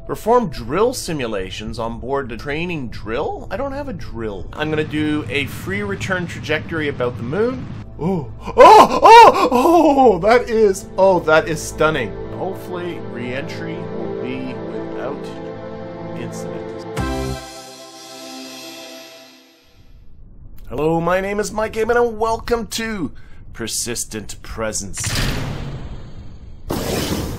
Perform drill simulations on board the training drill? I don't have a drill. I'm going to do a free return trajectory about the moon. That is stunning. Hopefully reentry will be without incident. Hello, my name is Mike Aben and welcome to Persistent Presence.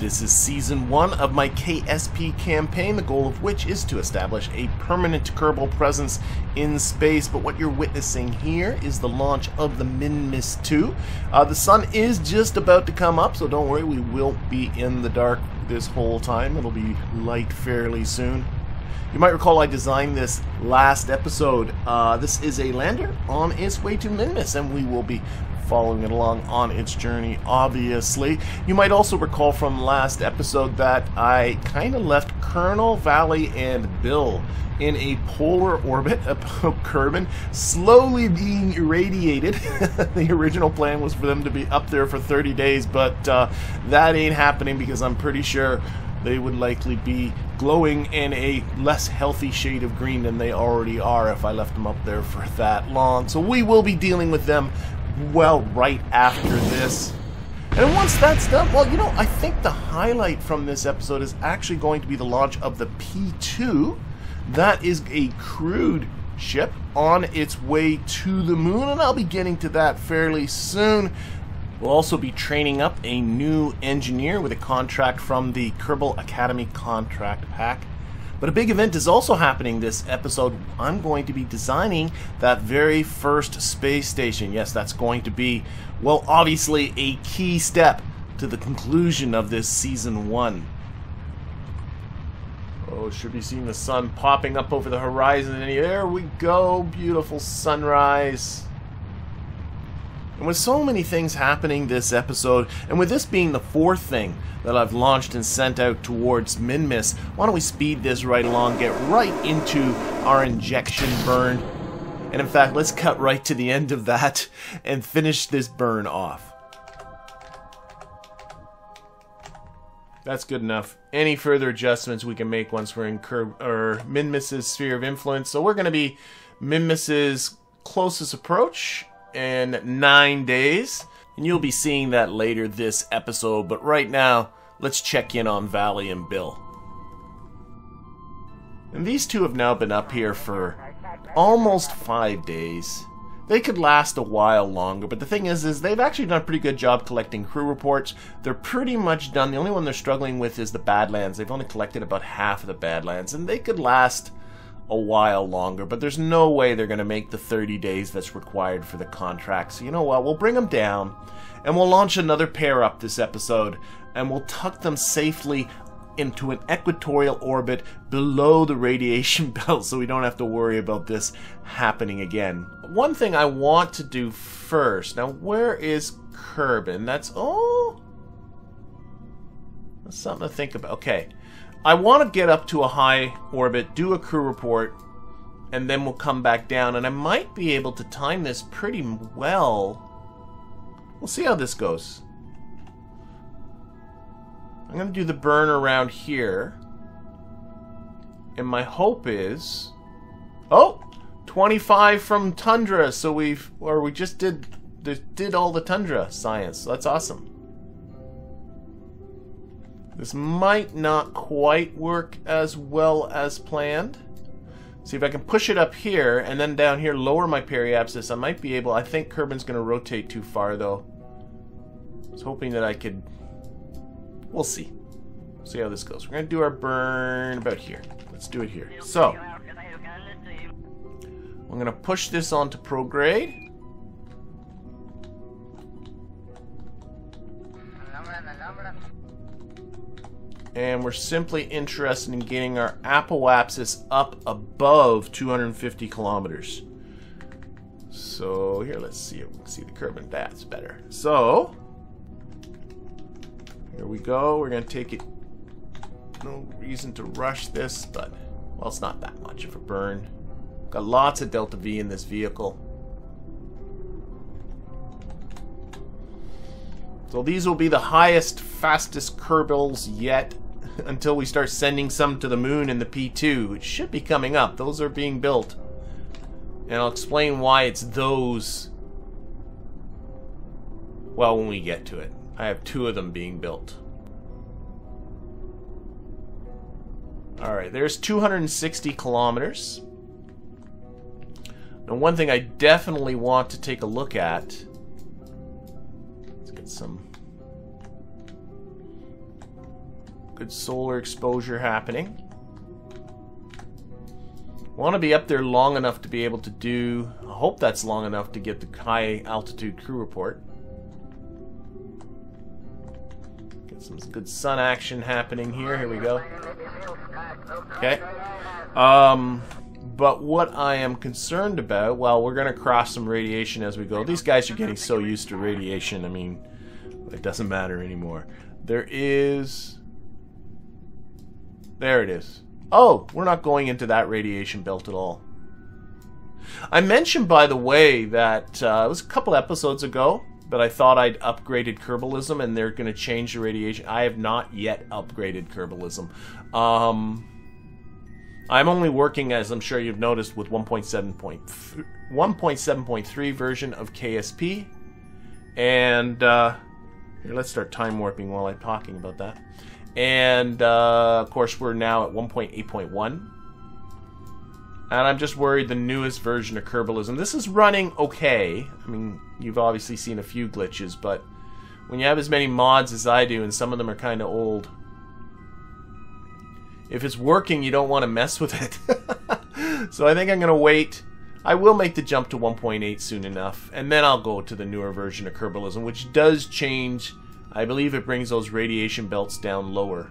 This is Season 1 of my KSP campaign, the goal of which is to establish a permanent Kerbal presence in space. But what you're witnessing here is the launch of the Minmus 2. The sun is just about to come up, so don't worry, we will be in the dark this whole time. It'll be light fairly soon. You might recall I designed this last episode. This is a lander on its way to Minmus, and we will be following it along on its journey, obviously. You might also recall from last episode that I kind of left Colonel, Valley, and Bill in a polar orbit above Kerbin, slowly being irradiated. The original plan was for them to be up there for 30 days, but that ain't happening because I'm pretty sure they would likely be glowing in a less healthy shade of green than they already are if I left them up there for that long. So we will be dealing with them, well, right after this. And once that's done, well, you know, I think the highlight from this episode is actually going to be the launch of the P2. That is a crewed ship on its way to the moon, and I'll be getting to that fairly soon. We'll also be training up a new engineer with a contract from the Kerbal Academy contract pack. But a big event is also happening this episode. I'm going to be designing that very first space station. Yes, that's going to be, well, obviously a key step to the conclusion of this Season 1. Oh, should be seeing the sun popping up over the horizon. And there we go, beautiful sunrise. And with so many things happening this episode, and with this being the fourth thing that I've launched and sent out towards Minmus, why don't we speed this right along, get right into our injection burn. And in fact, let's cut right to the end of that and finish this burn off. That's good enough. Any further adjustments we can make once we're in Minmus's sphere of influence. So we're going to be Minmus's closest approach in 9 days, and you'll be seeing that later this episode. But right now, let's check in on Valley and Bill. And these two have now been up here for almost 5 days. They could last a while longer, but the thing is they've actually done a pretty good job collecting crew reports. They're pretty much done. The only one they're struggling with is the Badlands. They've only collected about half of the Badlands, and they could last a while longer, but there's no way they're going to make the 30 days that's required for the contract. So you know what, we'll bring them down and we'll launch another pair up this episode, and we'll tuck them safely into an equatorial orbit below the radiation belt so we don't have to worry about this happening again. One thing I want to do first, now where is Kerbin? That's something to think about. Okay, I want to get up to a high orbit, do a crew report, and then we'll come back down. And I might be able to time this pretty well. We'll see how this goes. I'm going to do the burn around here. And my hope is... Oh! 25 from Tundra. So we just did all the Tundra science. So that's awesome. This might not quite work as well as planned. See if I can push it up here and then down here lower my periapsis. I might be able. I think Kerbin's going to rotate too far though. I was hoping that I could. We'll see. See how this goes. We're going to do our burn about here. Let's do it here. So I'm going to push this onto prograde. And we're simply interested in getting our apoapsis up above 250 kilometers. So here, let's see if we can see the Kerbin. That's better. So here we go. We're going to take it. No reason to rush this, but well, it's not that much of a burn. Got lots of delta V in this vehicle. So these will be the highest, fastest Kerbals yet. until we start sending some to the moon in the P2. It should be coming up. Those are being built. And I'll explain why it's those, well, when we get to it. I have 2 of them being built. Alright, there's 260 kilometers. Now, one thing I definitely want to take a look at, let's get some good solar exposure happening. Want to be up there long enough to be able to do, I hope that's long enough to get the high altitude crew report. Get some good sun action happening here. Here we go. Okay. But what I am concerned about, well, we're going to cross some radiation as we go. These guys are getting so used to radiation, I mean, it doesn't matter anymore. There is... There it is. Oh, we're not going into that radiation belt at all. I mentioned, by the way, that it was a couple episodes ago that I thought I'd upgraded Kerbalism and they're going to change the radiation. I have not yet upgraded Kerbalism. I'm only working, as I'm sure you've noticed, with 1.7.3 version of KSP. And here, let's start time warping while I'm talking about that. And of course we're now at 1.8.1, and I'm just worried the newest version of Kerbalism, this is running okay. I mean, you've obviously seen a few glitches, but when you have as many mods as I do, and some of them are kind of old, if it's working, you don't want to mess with it. So I think I'm gonna wait. I will make the jump to 1.8 soon enough, and then I'll go to the newer version of Kerbalism, which does change. I believe it brings those radiation belts down lower.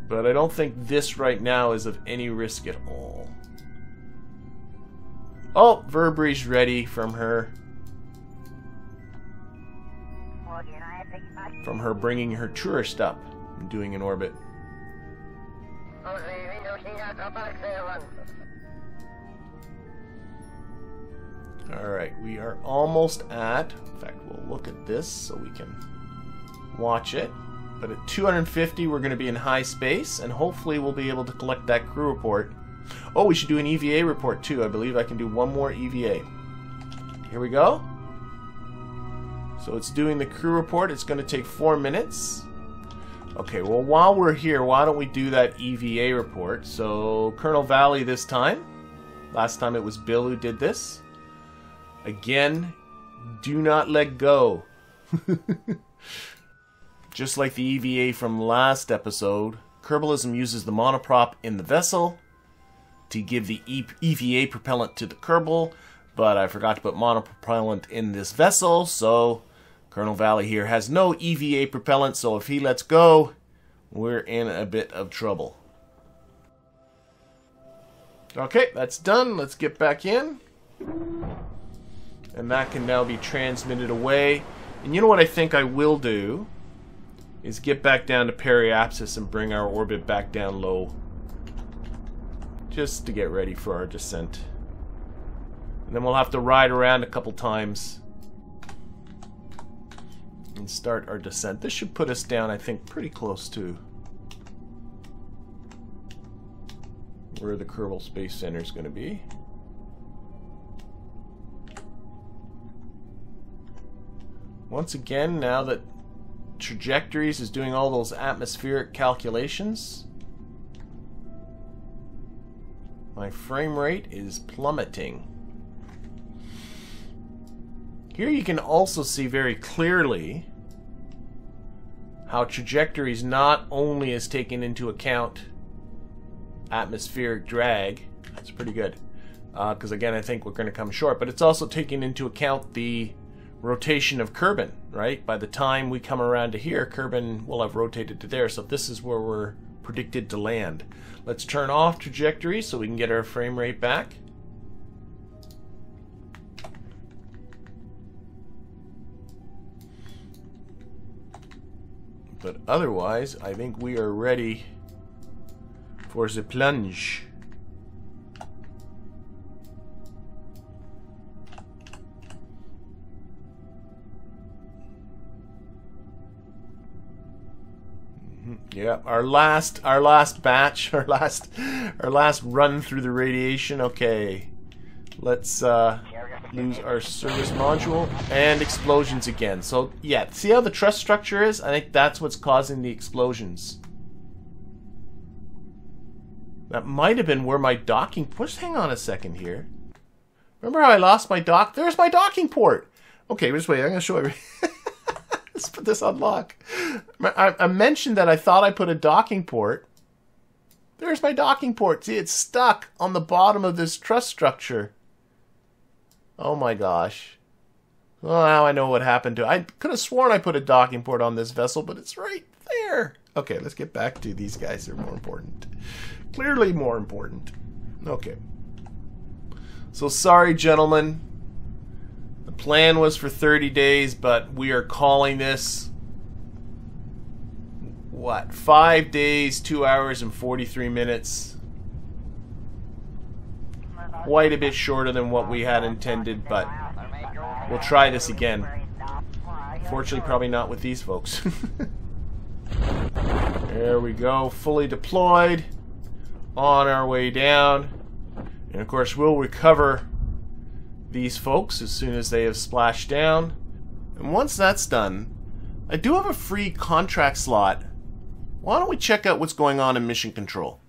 But I don't think this right now is of any risk at all. Oh, Verbree's ready from her bringing her tourist up and doing an orbit. Alright, we are almost at, in fact, we'll look at this so we can watch it. But at 250, we're going to be in high space, and hopefully we'll be able to collect that crew report. Oh, we should do an EVA report too. I believe I can do one more EVA. Here we go. So it's doing the crew report. It's going to take 4 minutes. Okay, well, while we're here, why don't we do that EVA report? So, Colonel Valley this time. Last time it was Bill who did this. Again, do not let go. Just like the EVA from last episode, Kerbalism uses the monoprop in the vessel to give the EVA propellant to the Kerbal, but I forgot to put monopropellant in this vessel, so Colonel Valley here has no EVA propellant, so if he lets go, we're in a bit of trouble. Okay, that's done. Let's get back in. And that can now be transmitted away. And you know what I think I will do is get back down to periapsis and bring our orbit back down low. Just to get ready for our descent. And then we'll have to ride around a couple times and start our descent. This should put us down, I think, pretty close to where the Kerbal Space Center is going to be. Once again, now that Trajectories is doing all those atmospheric calculations, my frame rate is plummeting. Here you can also see very clearly how Trajectories not only is taking into account atmospheric drag, that's pretty good, because again I think we're going to come short, but it's also taking into account the rotation of Kerbin, right? By the time we come around to here, Kerbin will have rotated to there, so this is where we're predicted to land. Let's turn off Trajectory so we can get our frame rate back. But otherwise, I think we are ready for the plunge. Yeah, our last batch, our last run through the radiation. Okay, let's lose our service module and explosions again. So yeah, see how the truss structure is? I think that's what's causing the explosions. That might have been where my docking. Just hang on a second here. Remember how I lost my dock? There's my docking port. Okay, just wait. I'm gonna show you. Let's put this on lock. I mentioned that I thought I put a docking port. There's my docking port. See, it's stuck on the bottom of this truss structure. Oh my gosh. Well, now I know what happened to it. I could have sworn I put a docking port on this vessel, but it's right there. Okay, let's get back to these guys. They're more important. Clearly more important. Okay. So sorry, gentlemen. The plan was for 30 days, but we are calling this, what, 5 days, 2 hours, and 43 minutes. Quite a bit shorter than what we had intended, but we'll try this again. Fortunately, probably not with these folks. There we go, fully deployed. On our way down. And of course, we'll recover these folks as soon as they have splashed down. And once that's done, I do have a free contract slot. Why don't we check out what's going on in mission control?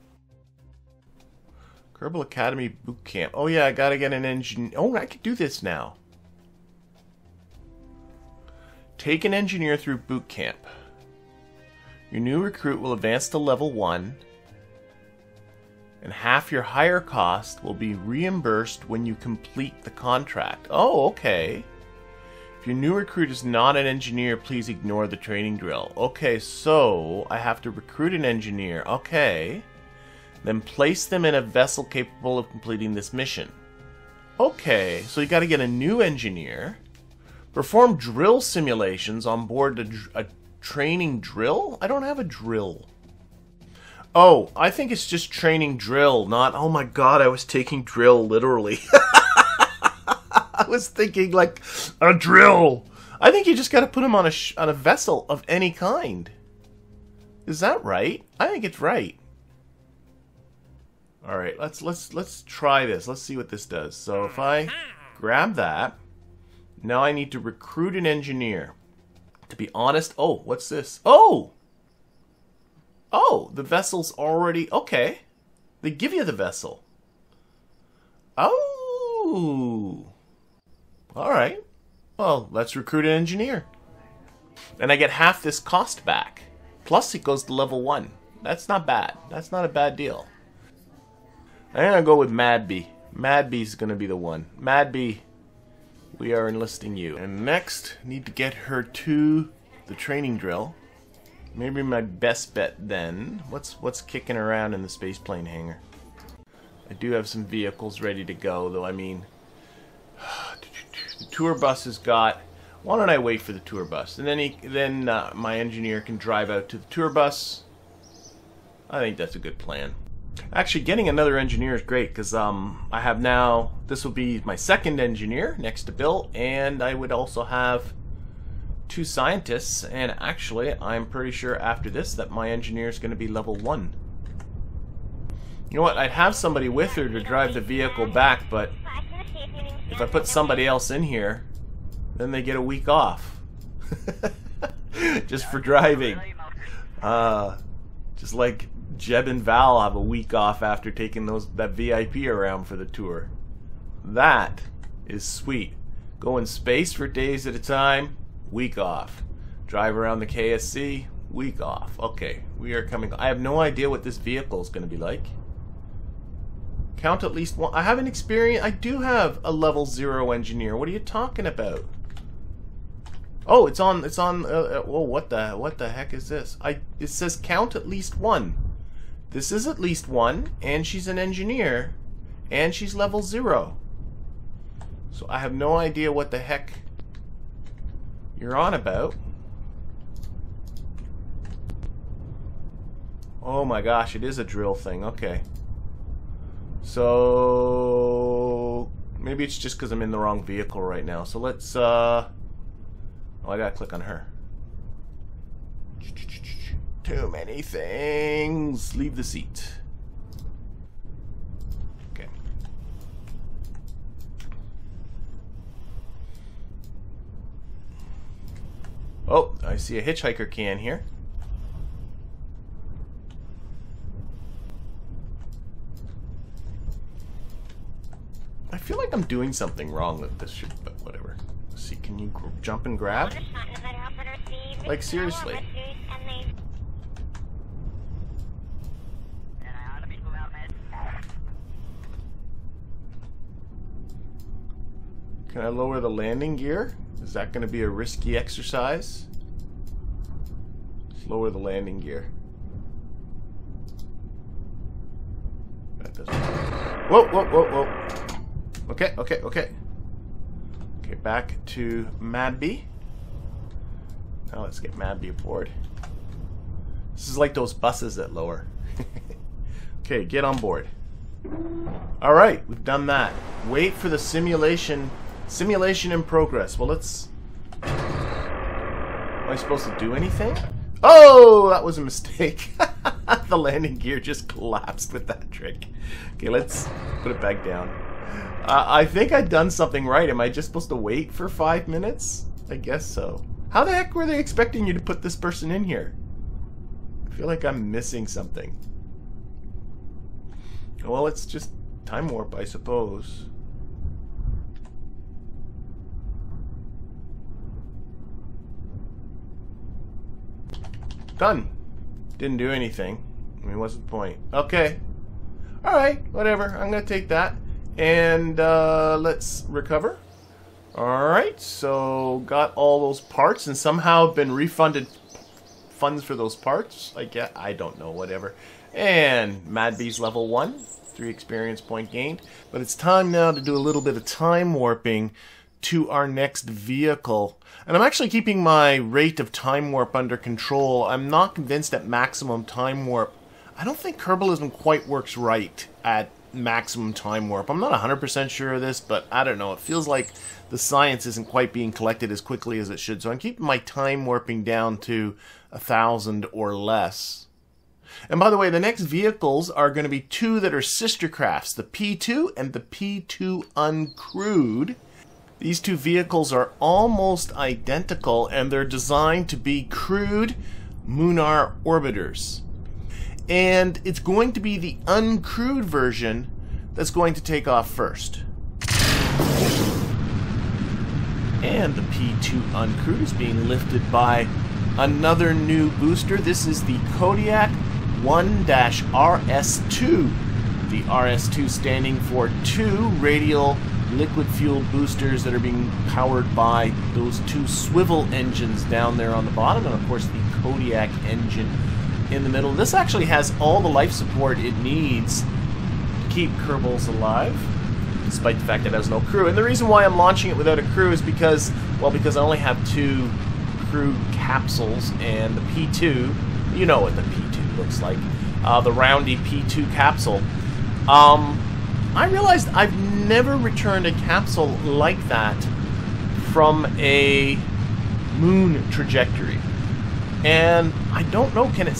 Kerbal Academy boot camp. Oh yeah, I gotta get an engineer. Oh, I can do this now. Take an engineer through boot camp. Your new recruit will advance to level 1. And half your higher cost will be reimbursed when you complete the contract. Oh, okay. If your new recruit is not an engineer, please ignore the training drill. Okay, so I have to recruit an engineer. Okay. Then place them in a vessel capable of completing this mission. Okay, so you got to get a new engineer. Perform drill simulations on board a training drill? I don't have a drill. Oh, I think it's just training drill, not... Oh my god, I was taking drill literally. I was thinking like a drill. I think you just got to put him on a vessel of any kind. Is that right? I think it's right. All right, let's try this. Let's see what this does. So if I grab that, now I need to recruit an engineer. To be honest, oh, what's this? Oh! Oh, the vessel's already... Okay. They give you the vessel. Oh! Alright. Well, let's recruit an engineer. And I get half this cost back. Plus it goes to level 1. That's not bad. That's not a bad deal. I'm going to go with Madbee. Madbee's going to be the one. Madbee, we are enlisting you. And next, need to get her to the training drill. Maybe my best bet then. What's kicking around in the spaceplane hangar? I do have some vehicles ready to go, though. I mean, the tour bus has got. Why don't I wait for the tour bus, and then my engineer can drive out to the tour bus. I think that's a good plan. Actually, getting another engineer is great because I have now. This will be my second engineer next to Bill, and I would also have 2 scientists, and actually I'm pretty sure after this that my engineer is going to be level 1. You know what, I'd have somebody with her to drive the vehicle back, but if I put somebody else in here, then they get a week off. Just for driving. Just like Jeb and Val have a week off after taking that VIP around for the tour. That is sweet. Go in space for days at a time. Week off. Drive around the KSC, week off. Okay, we are coming. I have no idea what this vehicle is going to be like. Count at least one. I have an experience. I do have a level 0 engineer. What are you talking about? Oh, it's on. Oh, what the heck is this? It says count at least 1. This is at least 1, and she's an engineer, and she's level 0. So I have no idea what the heck you're on about. Oh my gosh, it is a drill thing. Okay. So maybe it's just because I'm in the wrong vehicle right now. So let's oh, I gotta click on her. Too many things. Leave the seat. Okay. Oh, I see a hitchhiker can here. I feel like I'm doing something wrong with this shit, but whatever. Let's see, can you jump and grab? Like, seriously. Can I lower the landing gear? Is that going to be a risky exercise? Let's lower the landing gear. That doesn't... Whoa, whoa, whoa, whoa. Okay, okay, okay. Okay, back to Madby. Now let's get Madby aboard. This is like those buses that lower. Okay, get on board. Alright, we've done that. Wait for the simulation. Simulation in progress. Well, let's... Am I supposed to do anything? Oh, that was a mistake. The landing gear just collapsed with that trick. Okay, let's put it back down. I think I'd done something right. Am I just supposed to wait for 5 minutes? I guess so. How the heck were they expecting you to put this person in here? I feel like I'm missing something. Well, it's just time warp, I suppose. Done. Didn't do anything. I mean, what's the point? Okay. Alright, whatever. I'm going to take that. And let's recover. Alright, so got all those parts and somehow been refunded funds for those parts. I don't know, whatever. And Madby's level 1. 3 experience point gained. But it's time now to do a little bit of time warping to our next vehicle. And I'm actually keeping my rate of time warp under control. I'm not convinced at maximum time warp. I don't think Kerbalism quite works right at maximum time warp. I'm not 100% sure of this, but I don't know. It feels like the science isn't quite being collected as quickly as it should. So I'm keeping my time warping down to 1,000 or less. And by the way, the next vehicles are going to be 2 that are sister crafts, the P2 and the P2 uncrewed. These 2 vehicles are almost identical, and they're designed to be crewed lunar orbiters. And it's going to be the uncrewed version that's going to take off first. And the P2 uncrewed is being lifted by another new booster. This is the Kodiak 1-RS2. The RS2 standing for 2 radial liquid fuel boosters that are being powered by those 2 swivel engines down there on the bottom, and of course the Kodiak engine in the middle. This actually has all the life support it needs to keep Kerbals alive, despite the fact that it has no crew. And the reason why I'm launching it without a crew is because, well, because I only have 2 crew capsules, and the P2, you know what the P2 looks like, the roundy P2 capsule. I realized I've never returned a capsule like that from a moon trajectory, and I don't know, can it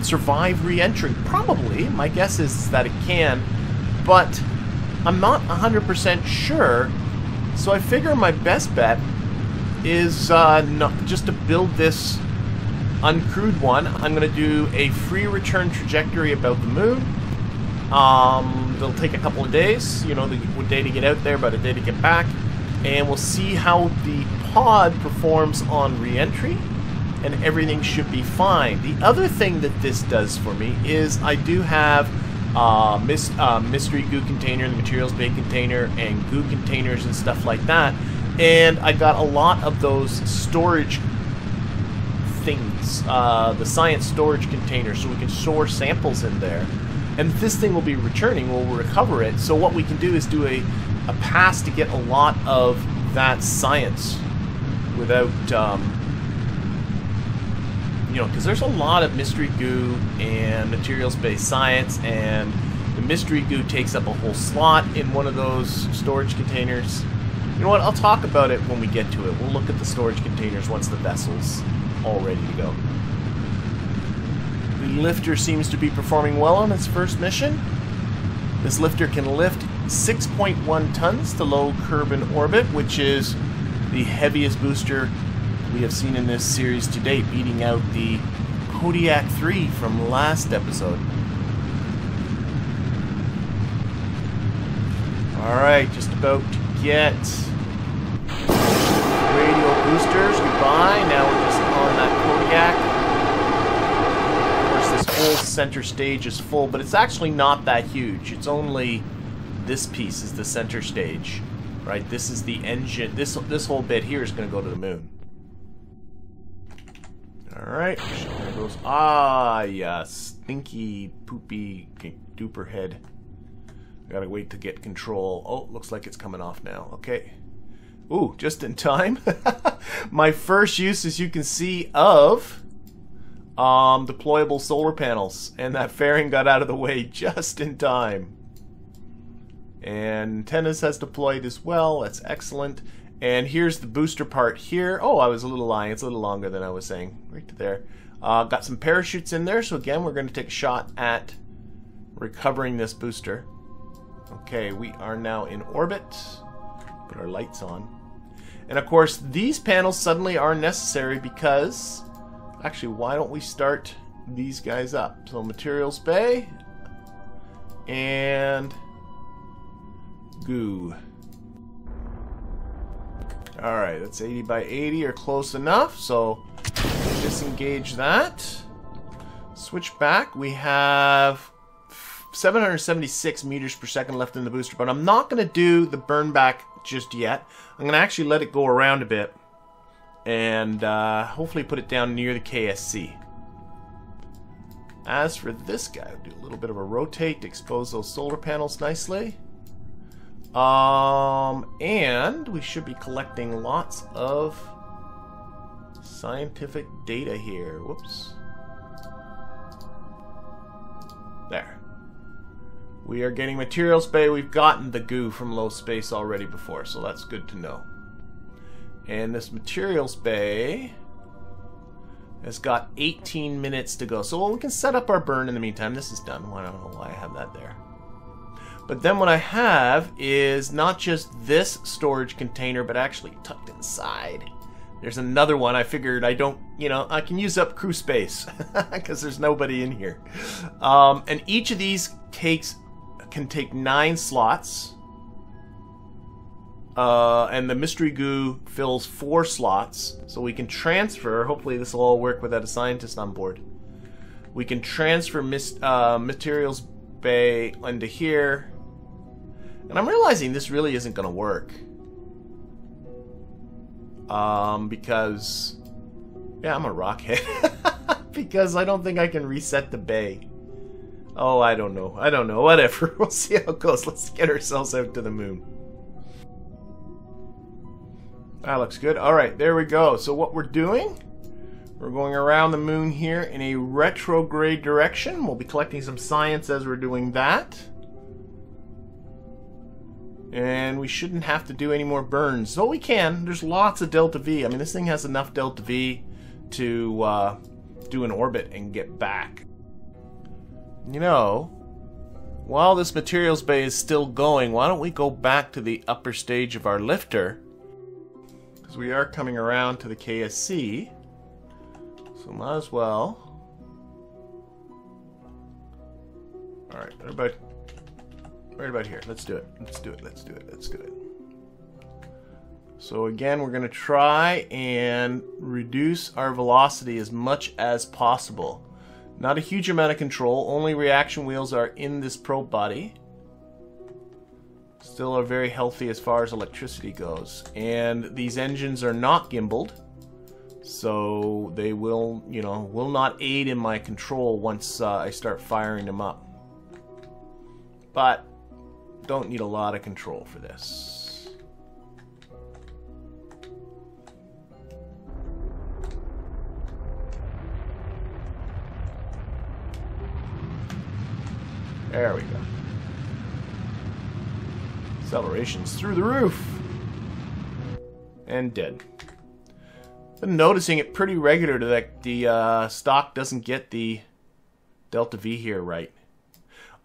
survive re-entry? Probably. My guess is that it can, but I'm not 100% sure. So I figure my best bet is not just to build this uncrewed one. I'm going to do a free return trajectory about the moon. It'll take a couple of days, you know, a day to get out there, about a day to get back, and we'll see how the pod performs on re-entry, and everything should be fine. The other thing that this does for me is I do have mystery goo container, the materials bay container, and goo containers and stuff like that, and I got a lot of those storage things, the science storage containers, so we can store samples in there. And this thing will be returning, we'll recover it. So what we can do is do a pass to get a lot of that science without, you know, because there's a lot of mystery goo and materials-based science, and the mystery goo takes up a whole slot in one of those storage containers. You know what, I'll talk about it when we get to it. We'll look at the storage containers once the vessel's all ready to go. The lifter seems to be performing well on its first mission. This lifter can lift 6.1 tons to low Kerbin orbit, which is the heaviest booster we have seen in this series to date, beating out the Kodiak 3 from last episode. Alright, just about to get radial boosters. Goodbye. Now we're just on that Kodiak. Of course, this whole center stage is full, but it's actually not that huge. It's only this piece is the center stage. Right? This is the engine. This whole bit here is going to go to the moon. Alright. There goes. Ah, yeah. Stinky, poopy, duper head. Gotta wait to get control. Oh, looks like it's coming off now. Okay. Ooh, just in time. My first use, as you can see, of deployable solar panels. And that fairing got out of the way just in time. And antennas has deployed as well. That's excellent. And here's the booster part here. Oh, I was a little lying. It's a little longer than I was saying. Right to there. Got some parachutes in there. So again, we're going to take a shot at recovering this booster. Okay, we are now in orbit. Put our lights on. And of course, these panels suddenly are necessary because... Actually, why don't we start these guys up? So, materials bay. And... goo. Alright, that's 80 by 80 or close enough. So, disengage that. Switch back. We have 776 meters per second left in the booster, but I'm not going to do the burn back just yet. I'm going to actually let it go around a bit and hopefully put it down near the KSC. As for this guy, I'll do a little bit of a rotate to expose those solar panels nicely. And we should be collecting lots of scientific data here. Whoops. There. We are getting materials bay. We've gotten the goo from low space already before, so that's good to know. And this materials bay has got 18 minutes to go. So we can set up our burn in the meantime. This is done. I don't know why I have that there. But then what I have is not just this storage container, but actually tucked inside. There's another one. I figured I don't, I can use up crew space because there's nobody in here. And each of these can take 9 slots. And the mystery goo fills 4 slots. So we can transfer, hopefully this will all work without a scientist on board. We can transfer materials bay into here. And I'm realizing this really isn't going to work. Because... yeah, I'm a rockhead. Because I don't think I can reset the bay. Oh, I don't know. Whatever. We'll see how it goes. Let's get ourselves out to the moon. That looks good. Alright, there we go. So what we're doing, we're going around the moon here in a retrograde direction. We'll be collecting some science as we're doing that. And we shouldn't have to do any more burns. So we can. There's lots of delta V. I mean, this thing has enough delta V to do an orbit and get back. While this materials bay is still going, why don't we go back to the upper stage of our lifter? Because we are coming around to the KSC. So might as well. Alright, right about here. Let's do it. Let's do it. So again, we're going to try and reduce our velocity as much as possible. Not a huge amount of control. Only reaction wheels are in this probe body. Still are very healthy as far as electricity goes. And these engines are not gimbaled. So they will not aid in my control once I start firing them up. But don't need a lot of control for this. There we go. Acceleration's through the roof. And dead. Been noticing it pretty regular that the stock doesn't get the Delta V here right.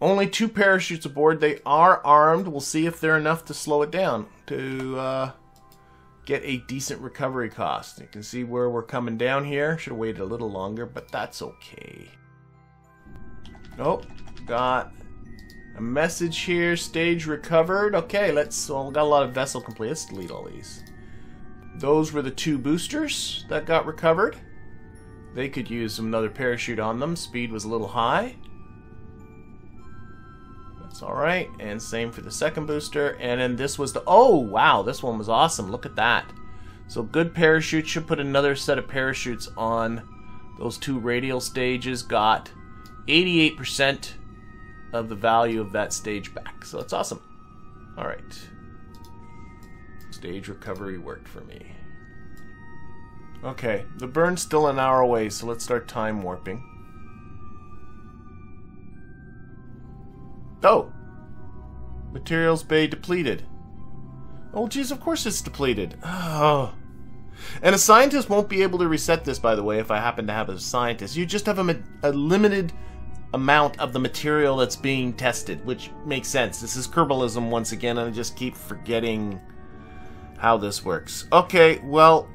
Only 2 parachutes aboard. They are armed. We'll see if they're enough to slow it down to get a decent recovery cost. You can see where we're coming down here. Should have waited a little longer, but that's okay. Oh, got a message here. Stage recovered. Okay, well, we got a lot of vessel complete. Let's delete all these. Those were the 2 boosters that got recovered. They could use another parachute on them. Speed was a little high. That's alright. And same for the second booster. And then this was the... Oh, wow. This one was awesome. Look at that. So good parachute. Should put another set of parachutes on those 2 radial stages. Got 88% of the value of that stage back. So that's awesome. Alright. Stage recovery worked for me. Okay. The burn's still an hour away, so let's start time warping. Oh! Materials bay depleted. Oh, geez, of course it's depleted. Oh. And a scientist won't be able to reset this, by the way, if I happen to have a scientist. You just have a limited amount of the material that's being tested, which makes sense. This is Kerbalism once again, and I just keep forgetting how this works. Okay, well,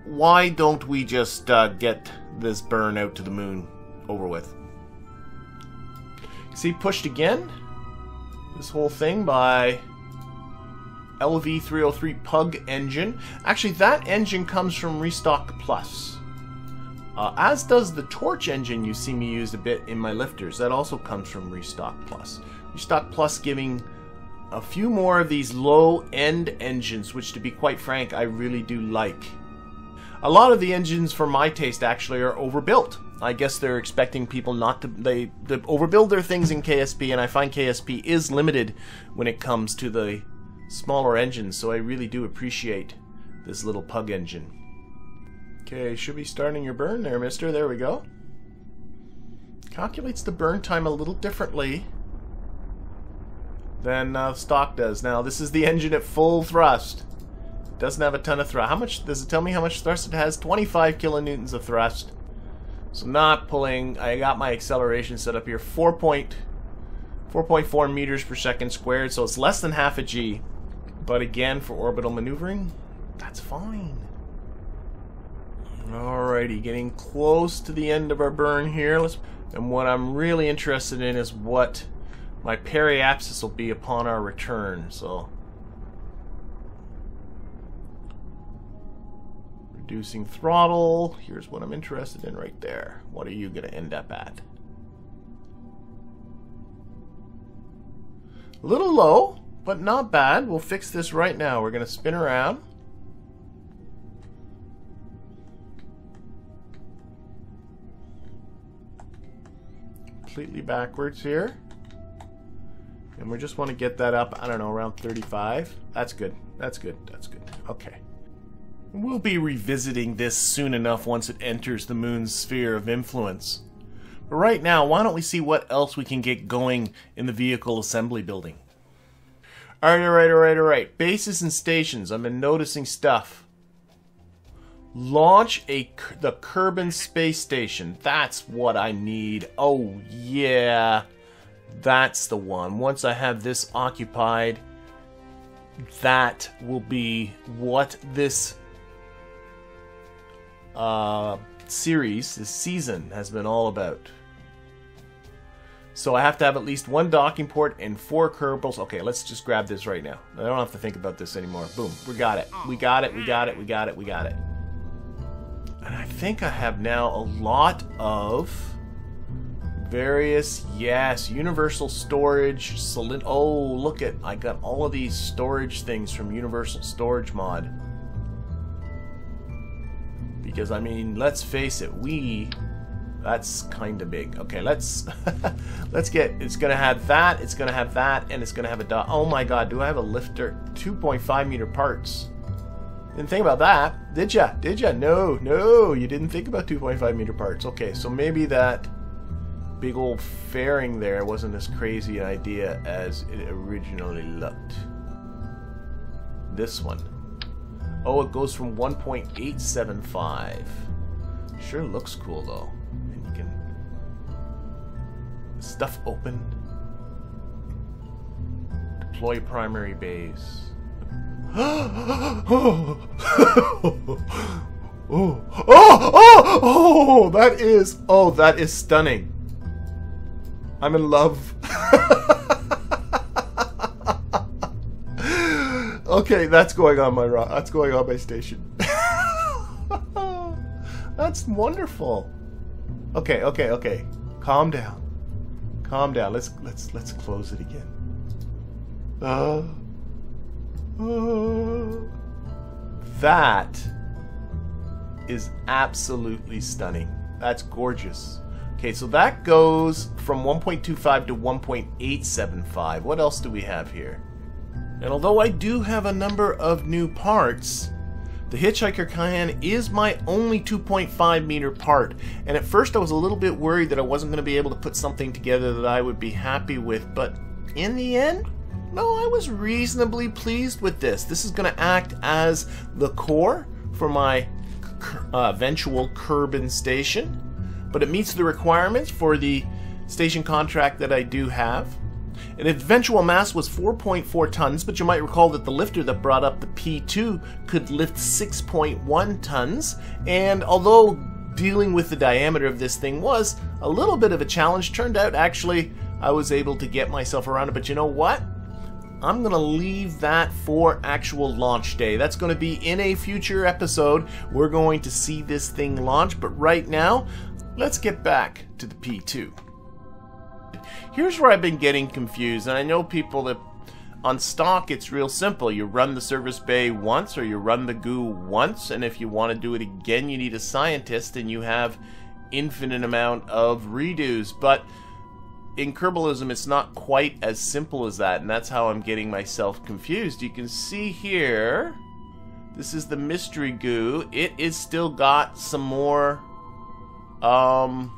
why don't we just get this burn out to the moon over with? See, pushed again. This whole thing by LV303 Pug engine. Actually, that engine comes from Restock Plus. As does the Torch engine you see me use a bit in my lifters. That also comes from Restock Plus. Restock Plus giving a few more of these low-end engines, which, to be quite frank, I really do like. A lot of the engines, for my taste, actually are overbuilt. I guess they're expecting people not to... They overbuild their things in KSP, and I find KSP is limited when it comes to the smaller engines, so I really do appreciate this little Pug engine. Okay, should be starting your burn there, mister. There we go. Calculates the burn time a little differently than stock does. Now, this is the engine at full thrust. Doesn't have a ton of thrust. How much does it tell me how much thrust it has? 25 kilonewtons of thrust. So not pulling. I got my acceleration set up here. 4.4 meters per second squared. So it's less than half a G. But again, for orbital maneuvering, that's fine. Alrighty, getting close to the end of our burn here. And what I'm really interested in is what my periapsis will be upon our return. So reducing throttle. Here's what I'm interested in right there. What are you going to end up at? A little low, but not bad. We'll fix this right now. We're going to spin around. Completely backwards here. And we just want to get that up, I don't know, around 35. That's good. That's good. That's good. Okay. We'll be revisiting this soon enough once it enters the moon's sphere of influence. But right now, why don't we see what else we can get going in the vehicle assembly building. Alright. Bases and stations. I've been noticing stuff. Launch the Kerbin space station. That's what I need. Oh, yeah. That's the one. Once I have this occupied, that will be what this series, this season, has been all about. So I have to have at least 1 docking port and 4 Kerbals. Okay, let's just grab this right now. I don't have to think about this anymore. Boom. We got it. We got it. We got it. We got it. We got it. And I think I have now a lot of various, yes, universal storage. Oh, look at, I got all of these storage things from Universal Storage Mod. Because, I mean, let's face it, that's kind of big. Okay, let's get, it's going to have that, it's going to have that, and it's going to have a dot. Oh my god, do I have a lifter? 2.5 meter parts. Didn't think about that, did ya? Did ya? No, you didn't think about 2.5 meter parts. Okay, so maybe that big old fairing there wasn't as crazy an idea as it originally looked. This one. Oh, it goes from 1.875. Sure looks cool though. And you can stuff open. Deploy primary base. That is stunning. I'm in love. Okay, that's going on my that's going on my station. That's wonderful. Okay. Calm down. Calm down. Let's close it again. That is absolutely stunning. That's gorgeous. Okay, so that goes from 1.25 to 1.875. What else do we have here? And although I do have a number of new parts, the Hitchhiker Cayenne is my only 2.5 meter part. And at first I was a little bit worried that I wasn't going to be able to put something together that I would be happy with. But in the end, no, I was reasonably pleased with this. This is going to act as the core for my eventual Kerbin station. But it meets the requirements for the station contract that I do have. An eventual mass was 4.4 tons, but you might recall that the lifter that brought up the P2 could lift 6.1 tons. And although dealing with the diameter of this thing was a little bit of a challenge, turned out actually I was able to get myself around it. But you know what? I'm going to leave that for actual launch day. That's going to be in a future episode. We're going to see this thing launch, but right now, let's get back to the P2. Here's where I've been getting confused, and I know people that on stock it's real simple. You run the service bay once, or you run the goo once, and if you want to do it again, you need a scientist, and you have infinite amount of redos. But in Kerbalism, it's not quite as simple as that, and that's how I'm getting myself confused. You can see here, this is the mystery goo. It is still got some more, oh,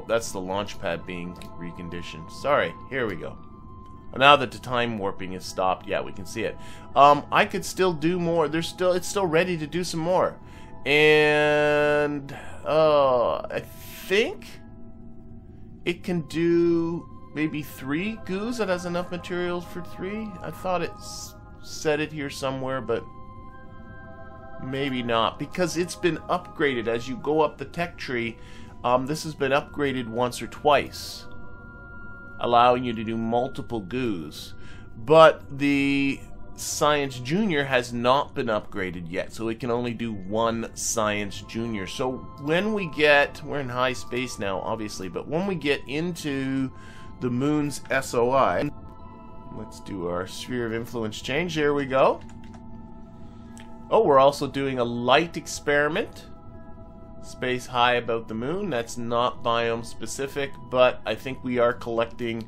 that's the launch pad being reconditioned. Sorry, here we go. Now that the time warping is stopped, yeah, we can see it. I could still do more. It's still ready to do some more. And, I think it can do maybe 3 goos. It has enough materials for 3. I thought it said it here somewhere, but maybe not, because it's been upgraded as you go up the tech tree. This has been upgraded once or twice, allowing you to do multiple goos. But the Science Junior has not been upgraded yet, so it can only do 1 Science Junior. So when we get, we're in high space now, obviously, but when we get into the moon's SOI, let's do our sphere of influence change. There we go. Oh, we're also doing a light experiment. Space high about the moon. That's not biome specific, but I think we are collecting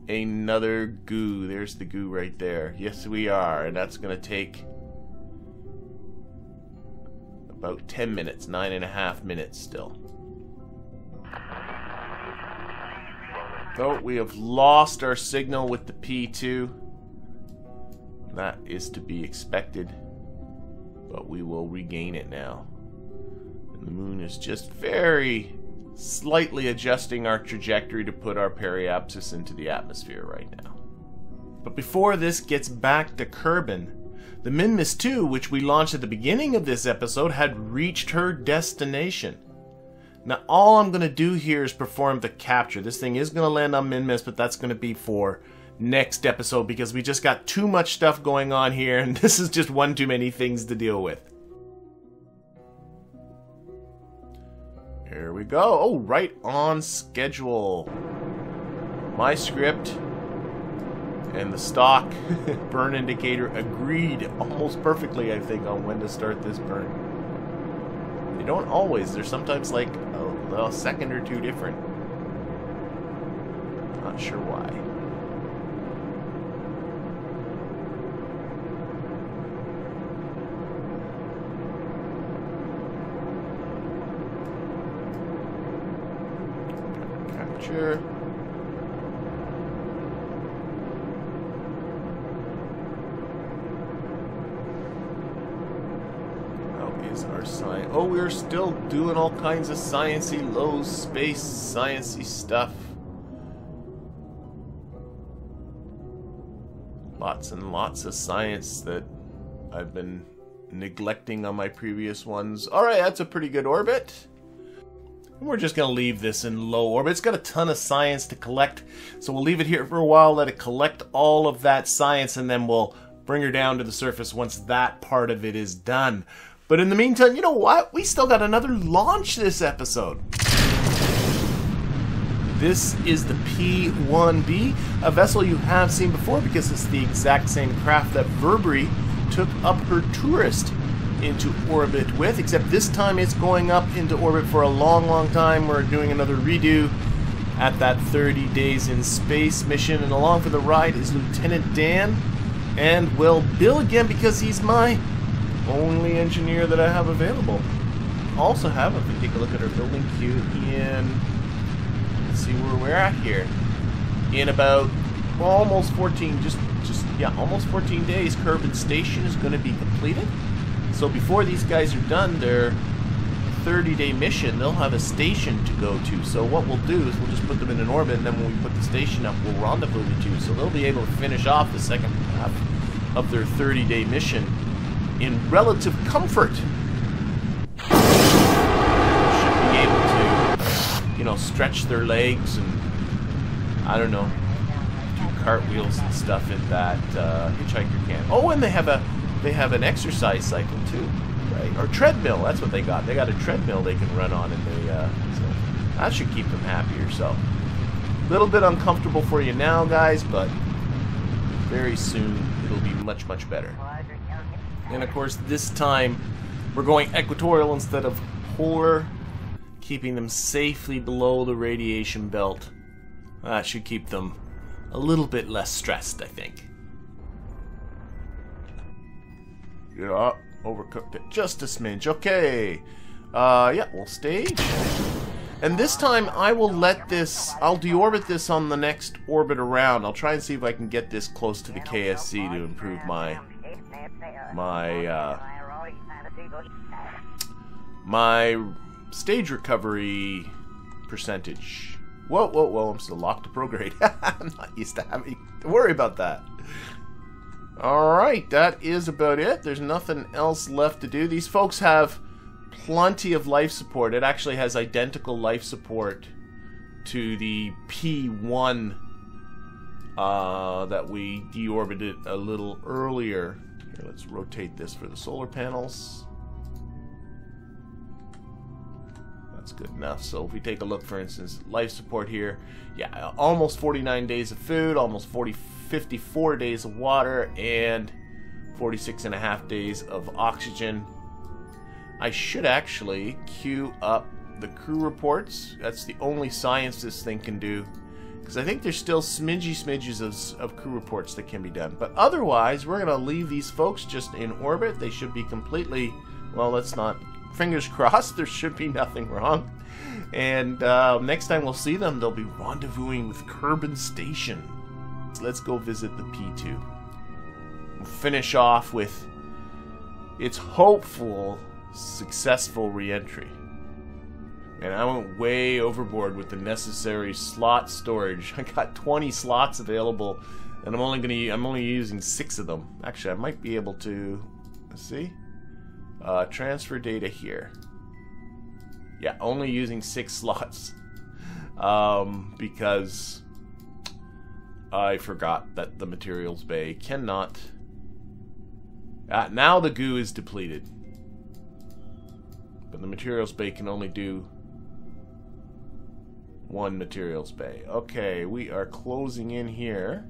another goo. There's the goo right there. Yes, we are, and that's going to take about 10 minutes, 9.5 minutes still. Oh, we have lost our signal with the P2. That is to be expected, but we will regain it now. And the moon is just very slightly adjusting our trajectory to put our periapsis into the atmosphere right now. But before this gets back to Kerbin, the Minmus 2, which we launched at the beginning of this episode, had reached her destination. Now all I'm going to do here is perform the capture. This thing is going to land on Minmus, but that's going to be for next episode because we just got too much stuff going on here, and this is just one too many things to deal with. Here we go. Oh, right on schedule. My script and the stock burn indicator agreed almost perfectly, I think, on when to start this burn. They don't always. They're sometimes like a second or two different. Not sure why. Capture. science. Oh, we're still doing all kinds of science-y, low space science-y stuff. Lots and lots of science that I've been neglecting on my previous ones. Alright, that's a pretty good orbit. And we're just going to leave this in low orbit. It's got a ton of science to collect, so we'll leave it here for a while, let it collect all of that science, and then we'll bring her down to the surface once that part of it is done. But in the meantime, you know what? We still got another launch this episode. This is the P-1B, a vessel you have seen before because it's the exact same craft that Verbry took up her tourist into orbit with, except this time it's going up into orbit for a long, long time. We're doing another redo at that 30 days in space mission, and along for the ride is Lieutenant Dan, and, well, Bill again, because he's my only engineer that I have available. Also have, if we take a look at our building queue in, let's see where we're at here, in about almost 14, almost 14 days, Kerbin Station is going to be completed. So before these guys are done their 30-day mission, they'll have a station to go to. So what we'll do is we'll just put them in an orbit, and then when we put the station up, we'll rendezvous the two. So they'll be able to finish off the second half of their 30-day mission in relative comfort. Should be able to, you know, stretch their legs and, I don't know, do cartwheels and stuff in that hitchhiker camp. Oh, and they have an exercise cycle too, right? Or treadmill. That's what they got. They got a treadmill they can run on, and so that should keep them happier. So, a little bit uncomfortable for you now, guys, but very soon it'll be much, much better. And of course, this time we're going equatorial instead of polar, keeping them safely below the radiation belt. That should keep them a little bit less stressed, I think. Yeah, overcooked it just a smidge. Okay. Yeah, we'll stage. And this time I will I'll deorbit this on the next orbit around. I'll try and see if I can get this close to the KSC to improve my stage recovery percentage. Whoa, whoa, whoa, I'm still locked to prograde. I'm not used to having to worry about that. Alright, that is about it. There's nothing else left to do. These folks have plenty of life support. It actually has identical life support to the P1 that we deorbited a little earlier. Here, let's rotate this for the solar panels. That's good enough. So if we take a look, for instance, life support here, yeah, almost 49 days of food, almost 54 days of water, and 46.5 days of oxygen. I should actually queue up the crew reports. That's the only science this thing can do, because I think there's still smidges of crew reports that can be done. But otherwise, we're going to leave these folks just in orbit. They should be completely, well, let's not, fingers crossed, there should be nothing wrong. And next time we'll see them, they'll be rendezvousing with Kerbin Station. Let's go visit the P2. We'll finish off with its hopeful, successful reentry. And I went way overboard with the necessary slot storage. I got 20 slots available, and I'm only using 6 of them. Actually, I might be able to, let's see, transfer data here. Yeah, only using 6 slots because I forgot that the materials bay cannot. Now the goo is depleted, but the materials bay can only do 1 materials bay. Okay, we are closing in here.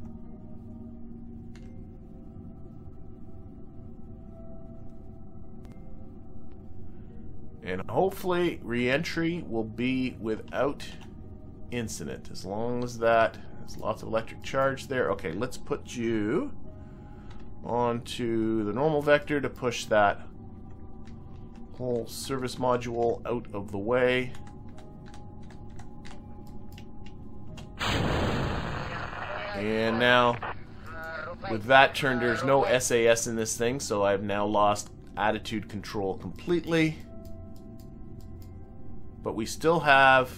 And hopefully re-entry will be without incident, as long as that there's lots of electric charge there. Okay, let's put you onto the normal vector to push that whole service module out of the way. And now, with that turned, there's no SAS in this thing, so I've now lost attitude control completely. But we still have...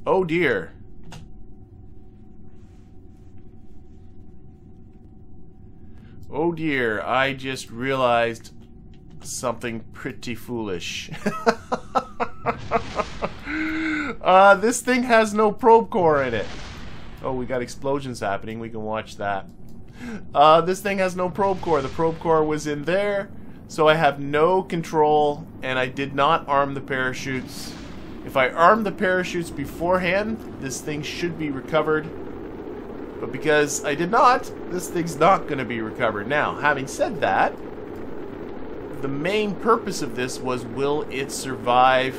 Oh dear. Oh dear, I just realized something pretty foolish. This thing has no probe core in it. Oh, we got explosions happening. We can watch that. This thing has no probe core. The probe core was in there, so I have no control, and I did not arm the parachutes. If I armed the parachutes beforehand, this thing should be recovered. But because I did not, this thing's not going to be recovered. Now, having said that, the main purpose of this was, will it survive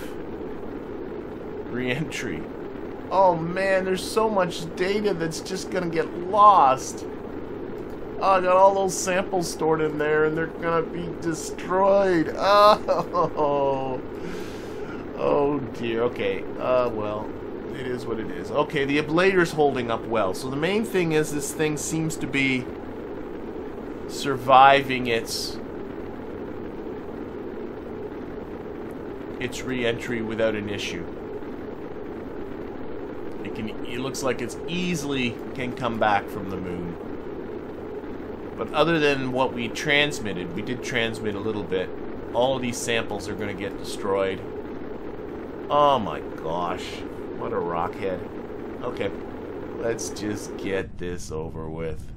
reentry? Oh man, there's so much data that's just going to get lost. Oh, I got all those samples stored in there, and they're going to be destroyed. Oh, oh dear. Okay, well, it is what it is. Okay, the ablator's holding up well. So the main thing is this thing seems to be surviving its re-entry without an issue. It looks like it's easily can come back from the moon. But other than what we transmitted, we did transmit a little bit. All of these samples are going to get destroyed. Oh my gosh. What a rockhead. Okay. Let's just get this over with.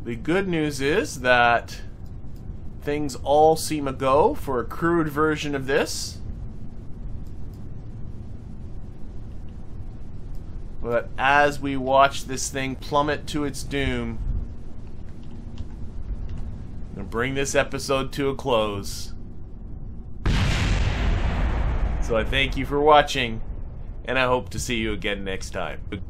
The good news is that things all seem a go for a crewed version of this. But as we watch this thing plummet to its doom, I'm going to bring this episode to a close. So I thank you for watching, and I hope to see you again next time.